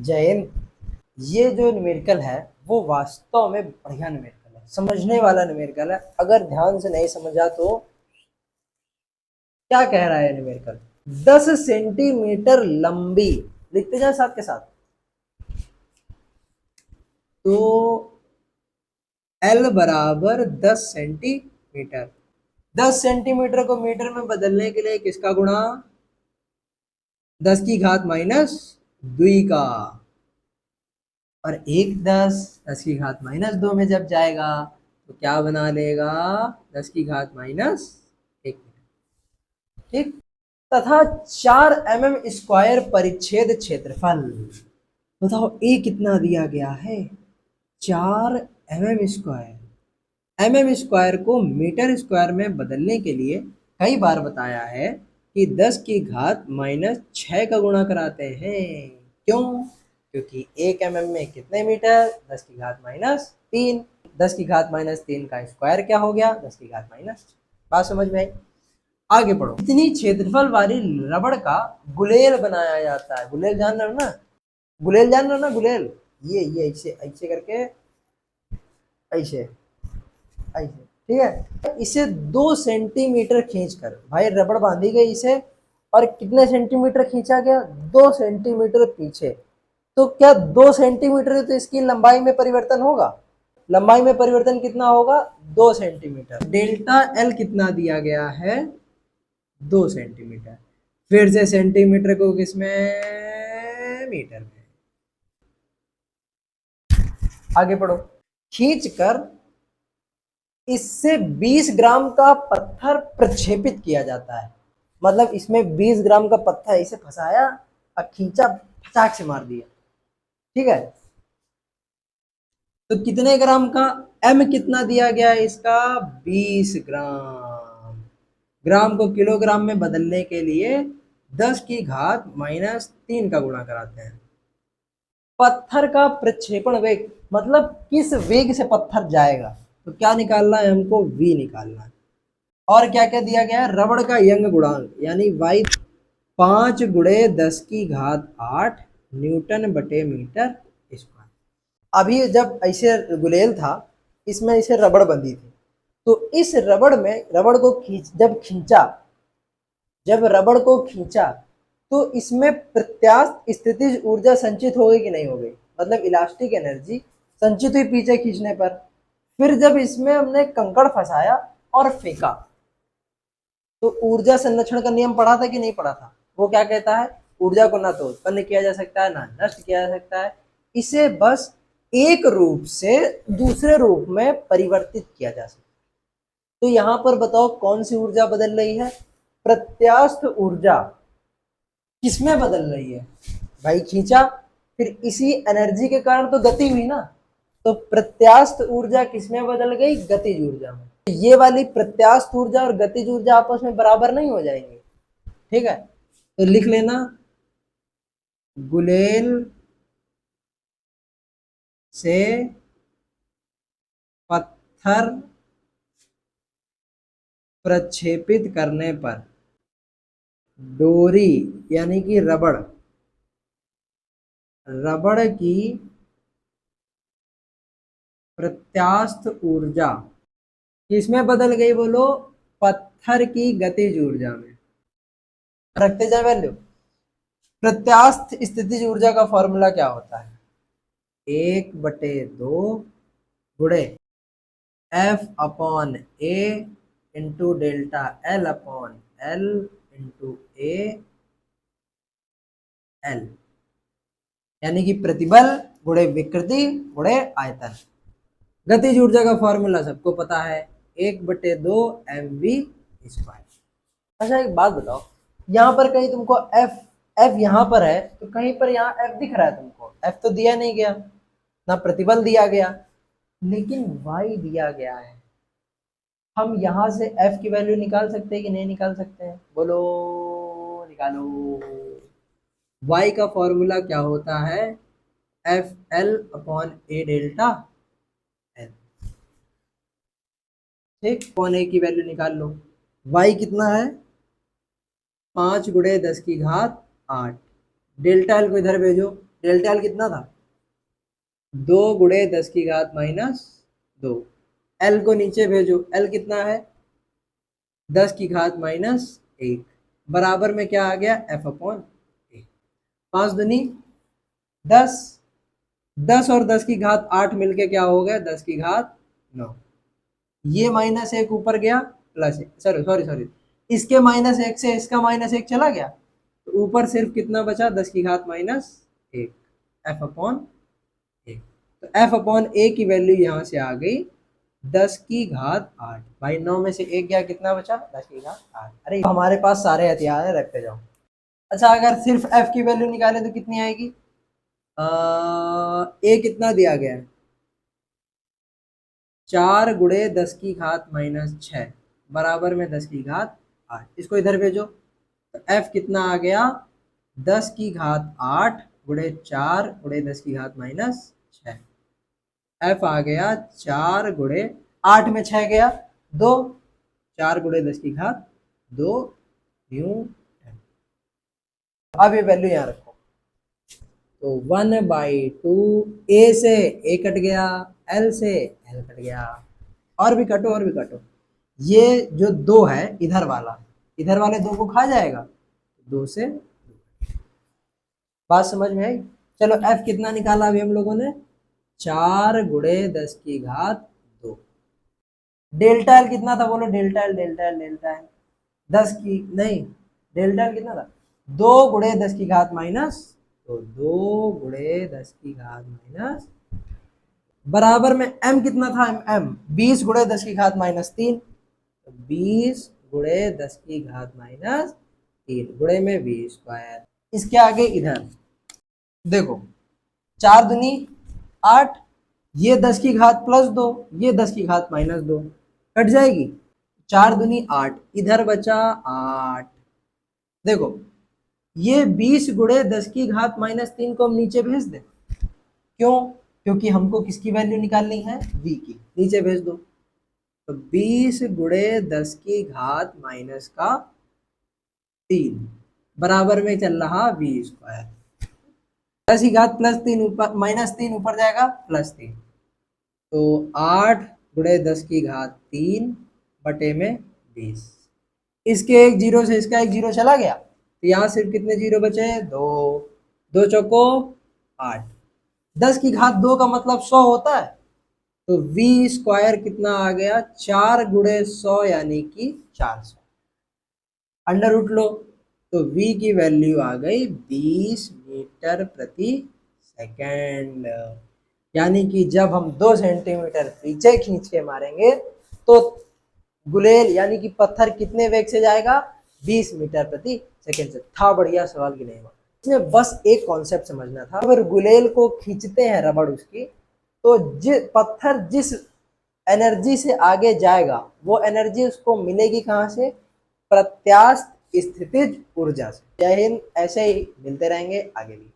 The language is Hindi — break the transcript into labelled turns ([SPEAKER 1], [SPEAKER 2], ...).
[SPEAKER 1] जयंत, ये जो न्यूमेरिकल है वो वास्तव में बढ़िया न्यूमेरिकल है, समझने वाला न्यूमेरिकल है। अगर ध्यान से नहीं समझा तो क्या कह रहा है न्यूमेरिकल, 10 सेंटीमीटर लंबी, लिखते जाए साथ के साथ, तो L बराबर 10 सेंटीमीटर। 10 सेंटीमीटर को मीटर में बदलने के लिए किसका गुणा, 10 की घात माइनस 2 का, और एक 10 की घात माइनस 2 में जब जाएगा तो क्या बना लेगा, 10 की घात माइनस 1। ठीक, तथा 4 mm² परिच्छेद क्षेत्रफल। बताओ ए कितना दिया गया है, 4 mm²। mm² को मीटर स्क्वायर में बदलने के लिए कई बार बताया है कि 10 की घात -6 का गुणा कराते हैं। क्यों? क्योंकि 1 mm में कितने मीटर, 10 की घात -3। 10 की घात -3 का स्क्वायर क्या हो गया, 10 की घात -6। बात समझ में आई? आगे बढ़ो। इतनी क्षेत्रफल वाली रबड़ का गुलेल बनाया जाता है। गुलेल जान रहे हो ना, गुलेल जान रहे हो ना, गुलेल, ये ऐसे ऐसे करके, ऐसे ऐसे, ठीक है। इसे 2 सेंटीमीटर खींचकर, भाई रबड़ बांधी गई इसे, और कितने सेंटीमीटर खींचा गया, 2 सेंटीमीटर पीछे। तो क्या 2 सेंटीमीटर है तो इसकी लंबाई में परिवर्तन होगा, लंबाई में परिवर्तन कितना होगा, 2 सेंटीमीटर। डेल्टा एल कितना दिया गया है, 2 सेंटीमीटर। फिर से सेंटीमीटर को किसमें, मीटर में। आगे बढ़ो। खींचकर इससे 20 ग्राम का पत्थर प्रक्षेपित किया जाता है। मतलब इसमें 20 ग्राम का पत्थर इसे फंसाया और खींचा, फटाक से मार दिया। ठीक है, तो कितने ग्राम का, एम कितना दिया गया है इसका, 20 ग्राम। ग्राम को किलोग्राम में बदलने के लिए 10 की घात -3 का गुणा कराते हैं। पत्थर का प्रक्षेपण वेग, मतलब किस वेग से पत्थर जाएगा, तो क्या निकालना है हमको, v निकालना है। और क्या क्या दिया गया है, रबड़ का यंग गुणांक यानी y 5 × 10 की घात 8 न्यूटन बटे मीटर स्क्वायर। अभी जब ऐसे गुलेल था, इसमें इसे रबड़ बंधी थी, तो इस रबड़ में, रबड़ को जब रबड़ को खींचा तो इसमें प्रत्यास्थ स्थितिज ऊर्जा संचित हो गई कि नहीं हो गई, मतलब इलास्टिक एनर्जी संचित हुई पीछे खींचने पर। फिर जब इसमें हमने कंकड़ फंसाया और फेंका, तो ऊर्जा संरक्षण का नियम पढ़ा था कि नहीं पढ़ा था, वो क्या कहता है, ऊर्जा को ना तो उत्पन्न किया जा सकता है ना नष्ट किया जा सकता है, इसे बस एक रूप से दूसरे रूप में परिवर्तित किया जा सकता है। तो यहां पर बताओ कौन सी ऊर्जा बदल रही है, प्रत्यास्थ ऊर्जा किसमें बदल रही है, भाई खींचा, फिर इसी एनर्जी के कारण तो गति हुई ना, तो प्रत्यास्थ ऊर्जा किसमें बदल गई, गतिज ऊर्जा में। तो ये वाली प्रत्यास्थ ऊर्जा और गतिज ऊर्जा आपस में बराबर नहीं हो जाएंगी। ठीक है, तो लिख लेना, गुलेल से पत्थर प्रक्षेपित करने पर डोरी यानी कि रबड़ की प्रत्यास्थ ऊर्जा किसमें बदल गई, बोलो, पत्थर की गतिज ऊर्जा में। रखते जाए वैल्यू। प्रत्यास्थ स्थितिज ऊर्जा का फॉर्मूला क्या होता है, 1/2 गुणे F/A into delta L/L into AL, यानी कि प्रतिबल गुणे विकृति गुणे आयतन। गतिज ऊर्जा का फॉर्मूला सबको पता है, 1/2 mv²। अच्छा एक बात बताओ, यहाँ पर कहीं तुमको F यहाँ पर है, तो कहीं पर यहाँ F दिख रहा है तुमको, F तो दिया नहीं गया, ना प्रतिबल दिया गया, लेकिन y दिया गया है। हम यहाँ से F की वैल्यू निकाल सकते हैं कि नहीं निकाल सकते हैं, बोलो, निकालो। y का फॉर्मूला क्या होता है, FL/A डेल्टा L। ठीक, कौन a की वैल्यू निकाल लो, y कितना है, 5 × 10 की घात 8, डेल्टा एल को इधर भेजो, डेल्टा एल कितना था? 2 × 10⁻²। एल को नीचे भेजो, एल कितना है? 10⁻⁻1 बराबर में क्या आ गया? F/A। 5 दूनी 10, 10 और 10⁸ मिलके क्या हो गया? 10⁹ ये -1 ऊपर गया, प्लस सॉरी इसके -1 से इसका -1 चला गया, तो ऊपर सिर्फ कितना बचा? 10⁻⁻1 F/A। तो F/A की वैल्यू यहाँ से आ गई 10⁸ भाई 9 में से 1 गया, कितना बचा? 10⁸। अरे हमारे पास सारे हथियार है, रखते जाओ। अच्छा अगर सिर्फ F की वैल्यू निकाले तो कितनी आएगी? A कितना दिया गया है? 4 × 10⁻⁻6 बराबर में 10⁸। इसको इधर भेजो, तो F कितना आ गया? 10⁸ × 4 × 10⁻⁻6। F आ गया 4 × 8 में 6 गया 2, 4 × 10⁻2 न्यूटन। अब ये वैल्यू यहाँ रखो, तो 1/2 A से A कट गया, L से L कट गया, और भी कटो और भी कटो। ये जो 2 है इधर वाले 2 को खा जाएगा, 2 से बात समझ में आई? चलो F कितना निकाला अभी हम लोगों ने? 4 × 10⁻2। डेल्टा एल कितना था? बोलो डेल्टा एल 10 की नहीं, डेल्टा एल कितना था? 2 × 10⁻⁻, तो 2 × 10⁻⁻ बराबर में m कितना था? m 20 × 10⁻3, 20 × 10⁻3 गुणे में v²। इसके आगे इधर देखो, 4 दूनी 8, ये 10⁻+2, ये 10⁻−2 कट जाएगी, 4 दूनी 8, इधर बचा 8। देखो ये 20 × 10⁻3 को हम नीचे भेज दें, क्यों? क्योंकि हमको किसकी वैल्यू निकालनी है? v की। नीचे भेज दो, तो 20 × 10⁻3 बराबर में चल रहा v²। 10⁻+3 ऊपर -3 ऊपर जाएगा +3, तो 8 × 10⁻3 बटे में 20। इसके एक जीरो से इसका एक जीरो चला गया, तो यहाँ सिर्फ कितने जीरो बचे? 2, 2 चौको 8। 10⁻2 का मतलब 100 होता है, तो v² कितना आ गया? 4 × 100 यानी कि 400। अंडर रूट लो, तो v की वैल्यू आ गई 20 मीटर प्रति सेकेंड। यानी कि जब हम 2 सेंटीमीटर पीछे खींच के मारेंगे तो गुलेल यानी कि पत्थर कितने वेग से जाएगा? 20 मीटर प्रति सेकेंड से। था बढ़िया सवाल की नहीं? इसमें बस एक कॉन्सेप्ट समझना था, अगर गुलेल को खींचते हैं रबड़ उसकी, तो पत्थर जिस एनर्जी से आगे जाएगा वो एनर्जी उसको मिलेगी कहाँ से? प्रत्यास्थ स्थितिज ऊर्जा से। जय हिंद। ऐसे ही मिलते रहेंगे आगे भी।